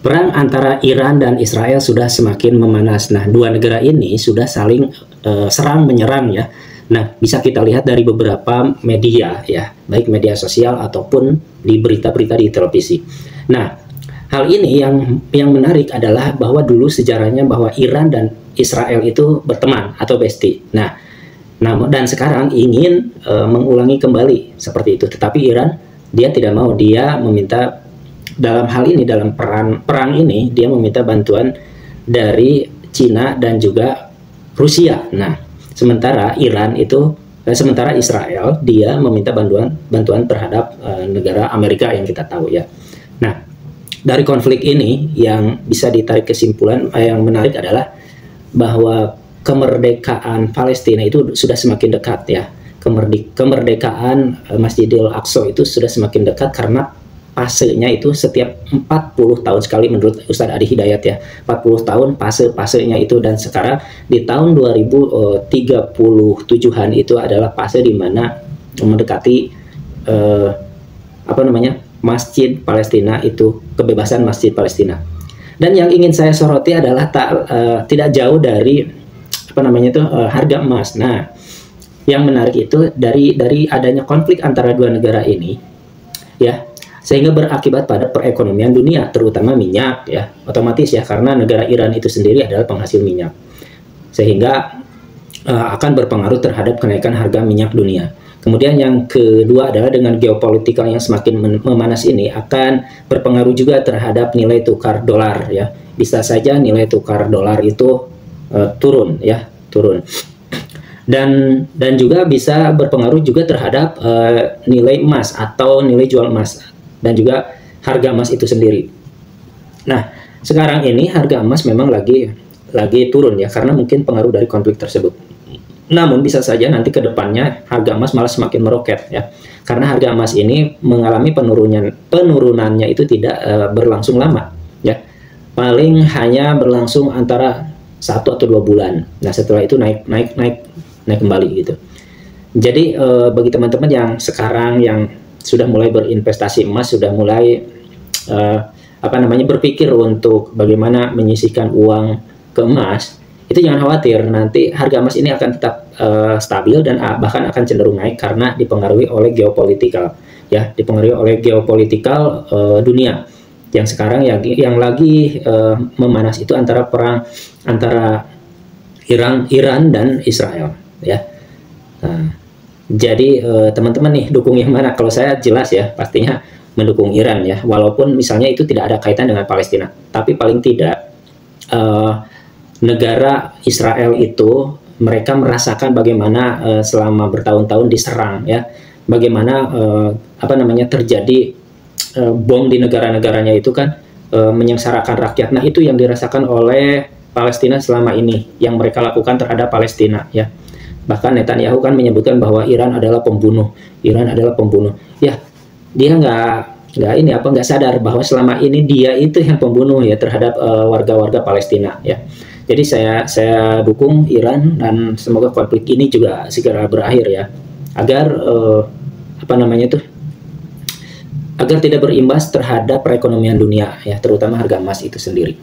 Perang antara Iran dan Israel sudah semakin memanas. Nah, dua negara ini sudah saling serang menyerang ya. Nah, bisa kita lihat dari beberapa media ya, baik media sosial ataupun di berita-berita di televisi. Nah, hal ini yang menarik adalah bahwa dulu sejarahnya bahwa Iran dan Israel itu berteman atau bestie. Nah, dan sekarang ingin mengulangi kembali seperti itu. Tetapi Iran dia tidak mau, dia meminta dalam hal ini, dalam perang ini dia meminta bantuan dari Cina dan juga Rusia. Nah, sementara sementara Israel dia meminta bantuan terhadap negara Amerika yang kita tahu ya. Nah, dari konflik ini yang bisa ditarik kesimpulan yang menarik adalah bahwa kemerdekaan Palestina itu sudah semakin dekat ya. Kemerdekaan Masjidil Aqsa itu sudah semakin dekat karena fasenya itu setiap 40 tahun sekali menurut Ustadz Adi Hidayat ya. 40 tahun fasenya itu, dan sekarang di tahun 2037-an itu adalah fase di mana mendekati Masjid Palestina itu, kebebasan Masjid Palestina. Dan yang ingin saya soroti adalah tidak jauh dari harga emas. Nah, yang menarik itu dari adanya konflik antara dua negara ini ya, sehingga berakibat pada perekonomian dunia, terutama minyak ya, otomatis ya, karena negara Iran itu sendiri adalah penghasil minyak, sehingga akan berpengaruh terhadap kenaikan harga minyak dunia. Kemudian yang kedua adalah dengan geopolitikal yang semakin memanas ini akan berpengaruh juga terhadap nilai tukar dolar ya. Bisa saja nilai tukar dolar itu turun. Dan juga bisa berpengaruh juga terhadap nilai emas atau nilai jual emas, dan juga harga emas itu sendiri. Nah, sekarang ini harga emas memang lagi turun ya, karena mungkin pengaruh dari konflik tersebut. Namun bisa saja nanti ke depannya harga emas malah semakin meroket ya, karena harga emas ini mengalami penurunannya itu tidak berlangsung lama ya, paling hanya berlangsung antara 1 atau 2 bulan. Nah, setelah itu naik kembali gitu. Jadi bagi teman-teman yang sekarang yang sudah mulai berinvestasi emas, sudah mulai berpikir untuk bagaimana menyisihkan uang ke emas, itu jangan khawatir, nanti harga emas ini akan tetap stabil dan bahkan akan cenderung naik karena dipengaruhi oleh geopolitikal ya, dunia yang sekarang yang lagi memanas itu antara perang antara Iran dan Israel ya. Nah, jadi teman-teman nih dukung yang mana? Kalau saya jelas ya pastinya mendukung Iran ya, walaupun misalnya itu tidak ada kaitan dengan Palestina, tapi paling tidak negara Israel itu mereka merasakan bagaimana selama bertahun-tahun diserang ya, bagaimana terjadi bom di negara-negaranya itu kan menyengsarakan rakyat. Nah, itu yang dirasakan oleh Palestina selama ini, yang mereka lakukan terhadap Palestina ya. Bahkan Netanyahu kan menyebutkan bahwa Iran adalah pembunuh. Ya, dia nggak sadar bahwa selama ini dia itu yang pembunuh ya terhadap warga-warga Palestina ya. Jadi saya dukung Iran, dan semoga konflik ini juga segera berakhir ya, agar agar tidak berimbas terhadap perekonomian dunia ya, terutama harga emas itu sendiri.